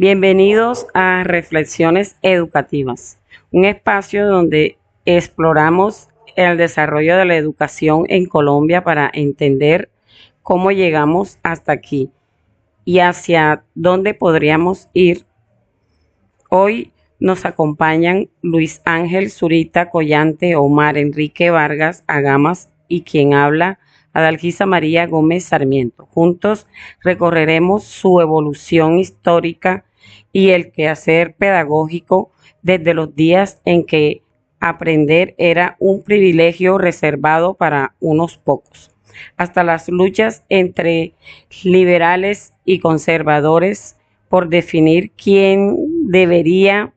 Bienvenidos a Reflexiones Educativas, un espacio donde exploramos el desarrollo de la educación en Colombia para entender cómo llegamos hasta aquí y hacia dónde podríamos ir. Hoy nos acompañan Luis Ángel Zurita Collante, Omar Enrique Vargas Agamas y quien habla, Adalgisa María Gómez Sarmiento. Juntos recorreremos su evolución histórica y el quehacer pedagógico desde los días en que aprender era un privilegio reservado para unos pocos, hasta las luchas entre liberales y conservadores por definir quién debería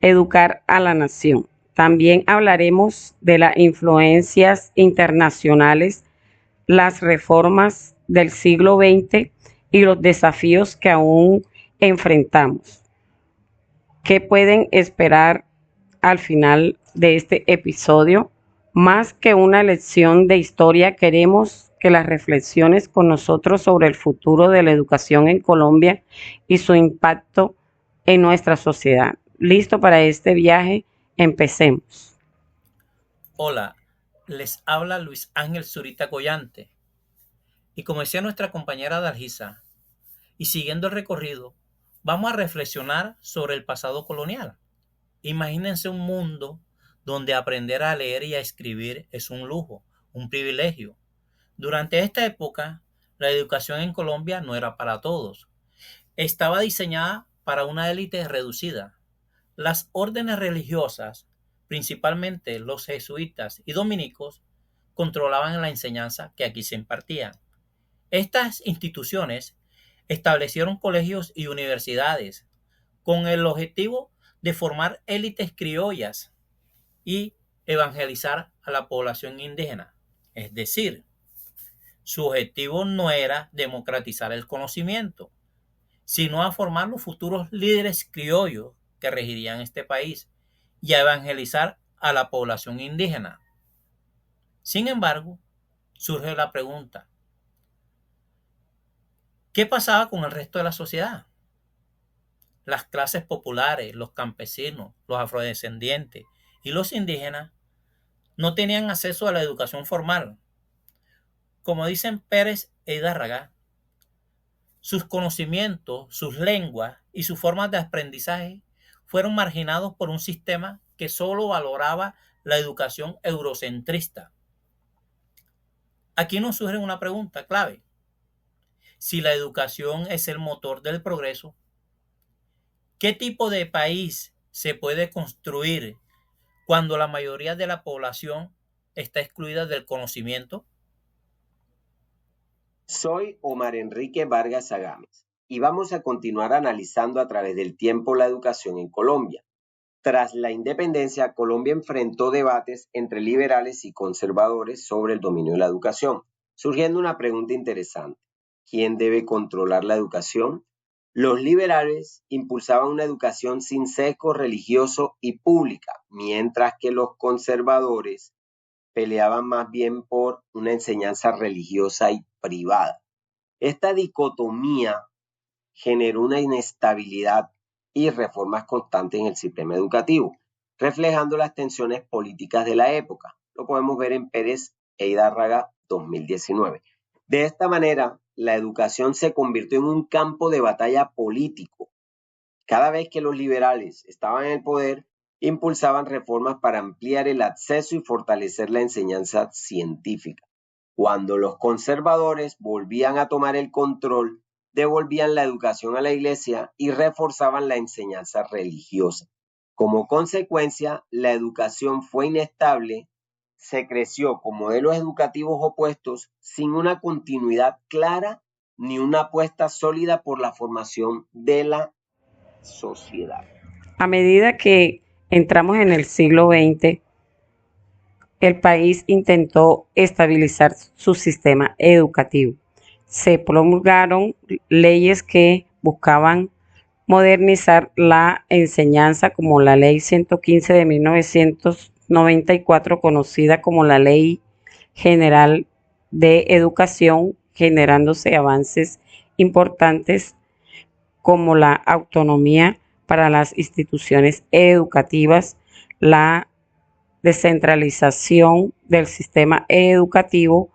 educar a la nación. También hablaremos de las influencias internacionales, las reformas del siglo XX y los desafíos que aún enfrentamos. ¿Qué pueden esperar al final de este episodio? Más que una lección de historia, queremos que las reflexiones con nosotros sobre el futuro de la educación en Colombia y su impacto en nuestra sociedad. ¿Listo para este viaje? Empecemos. Hola, les habla Luis Ángel Zurita Collante. Y como decía nuestra compañera Dalgisa, y siguiendo el recorrido, vamos a reflexionar sobre el pasado colonial. Imagínense un mundo donde aprender a leer y a escribir es un lujo, un privilegio. Durante esta época, la educación en Colombia no era para todos. Estaba diseñada para una élite reducida. Las órdenes religiosas, principalmente los jesuitas y dominicos, controlaban la enseñanza que aquí se impartía. Estas instituciones establecieron colegios y universidades con el objetivo de formar élites criollas y evangelizar a la población indígena. Es decir, su objetivo no era democratizar el conocimiento, sino a formar los futuros líderes criollos que regirían este país y a evangelizar a la población indígena. Sin embargo, surge la pregunta, ¿qué pasaba con el resto de la sociedad? Las clases populares, los campesinos, los afrodescendientes y los indígenas no tenían acceso a la educación formal. Como dicen Pérez e Hidárraga, sus conocimientos, sus lenguas y sus formas de aprendizaje fueron marginados por un sistema que solo valoraba la educación eurocentrista. Aquí nos surge una pregunta clave. Si la educación es el motor del progreso, ¿qué tipo de país se puede construir cuando la mayoría de la población está excluida del conocimiento? Soy Omar Enrique Vargas Agames y vamos a continuar analizando a través del tiempo la educación en Colombia. Tras la independencia, Colombia enfrentó debates entre liberales y conservadores sobre el dominio de la educación, surgiendo una pregunta interesante. ¿Quién debe controlar la educación? Los liberales impulsaban una educación sin sesgo religioso y pública, mientras que los conservadores peleaban más bien por una enseñanza religiosa y privada. Esta dicotomía generó una inestabilidad y reformas constantes en el sistema educativo, reflejando las tensiones políticas de la época. Lo podemos ver en Pérez e Hidárraga 2019. De esta manera, la educación se convirtió en un campo de batalla político. Cada vez que los liberales estaban en el poder, impulsaban reformas para ampliar el acceso y fortalecer la enseñanza científica. Cuando los conservadores volvían a tomar el control, devolvían la educación a la iglesia y reforzaban la enseñanza religiosa. Como consecuencia, la educación fue inestable, se creció con modelos educativos opuestos sin una continuidad clara ni una apuesta sólida por la formación de la sociedad. A medida que entramos en el siglo XX, el país intentó estabilizar su sistema educativo. Se promulgaron leyes que buscaban modernizar la enseñanza, como la Ley 115 de 1994, conocida como la Ley General de Educación, generándose avances importantes como la autonomía para las instituciones educativas, la descentralización del sistema educativo,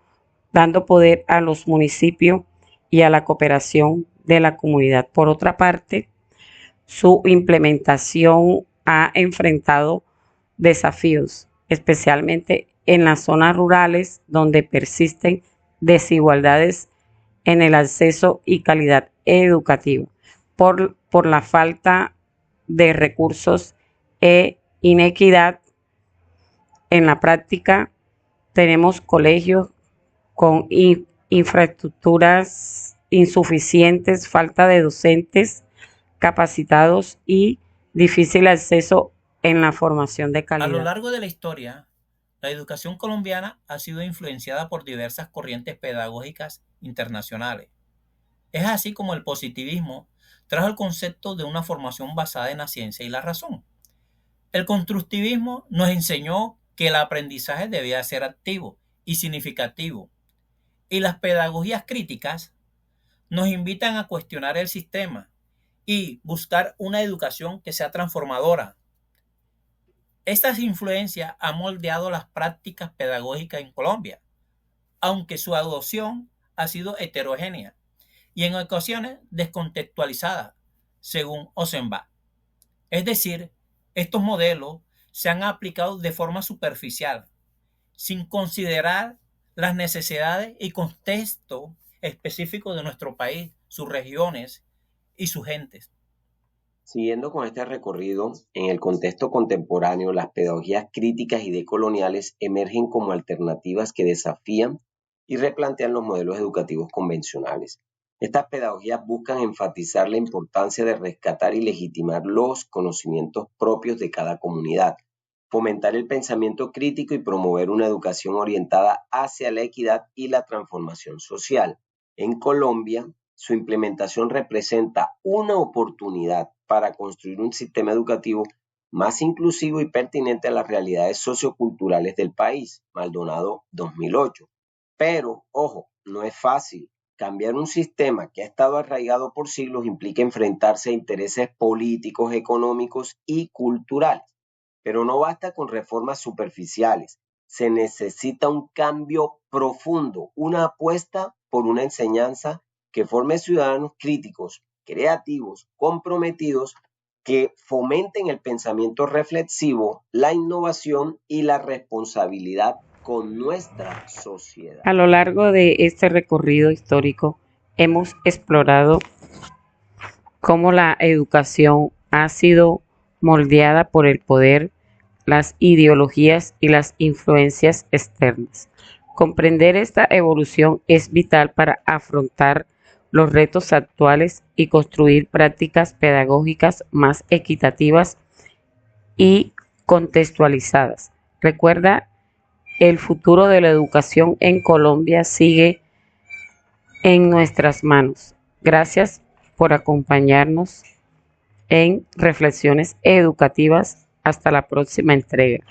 dando poder a los municipios y a la cooperación de la comunidad. Por otra parte, su implementación ha enfrentado desafíos, especialmente en las zonas rurales donde persisten desigualdades en el acceso y calidad educativa por la falta de recursos e inequidad. En la práctica tenemos colegios con infraestructuras insuficientes, falta de docentes capacitados y difícil acceso en la formación de A lo calidad. largo de la historia, la educación colombiana ha sido influenciada por diversas corrientes pedagógicas internacionales. Es así como el positivismo trajo el concepto de una formación basada en la ciencia y la razón. El constructivismo nos enseñó que el aprendizaje debía ser activo y significativo, y las pedagogías críticas nos invitan a cuestionar el sistema y buscar una educación que sea transformadora. Estas influencias han moldeado las prácticas pedagógicas en Colombia, aunque su adopción ha sido heterogénea y en ocasiones descontextualizada, según Osenbach. Es decir, estos modelos se han aplicado de forma superficial, sin considerar las necesidades y contexto específico de nuestro país, sus regiones y sus gentes. Siguiendo con este recorrido, en el contexto contemporáneo, las pedagogías críticas y decoloniales emergen como alternativas que desafían y replantean los modelos educativos convencionales. Estas pedagogías buscan enfatizar la importancia de rescatar y legitimar los conocimientos propios de cada comunidad, fomentar el pensamiento crítico y promover una educación orientada hacia la equidad y la transformación social. En Colombia, su implementación representa una oportunidad para construir un sistema educativo más inclusivo y pertinente a las realidades socioculturales del país. Maldonado 2008. Pero, ojo, no es fácil. Cambiar un sistema que ha estado arraigado por siglos implica enfrentarse a intereses políticos, económicos y culturales. Pero no basta con reformas superficiales. Se necesita un cambio profundo, una apuesta por una enseñanza que forme ciudadanos críticos, creativos, comprometidos, que fomenten el pensamiento reflexivo, la innovación y la responsabilidad con nuestra sociedad. A lo largo de este recorrido histórico hemos explorado cómo la educación ha sido moldeada por el poder, las ideologías y las influencias externas. Comprender esta evolución es vital para afrontar los retos actuales y construir prácticas pedagógicas más equitativas y contextualizadas. Recuerda, el futuro de la educación en Colombia sigue en nuestras manos. Gracias por acompañarnos en Reflexiones Educativas. Hasta la próxima entrega.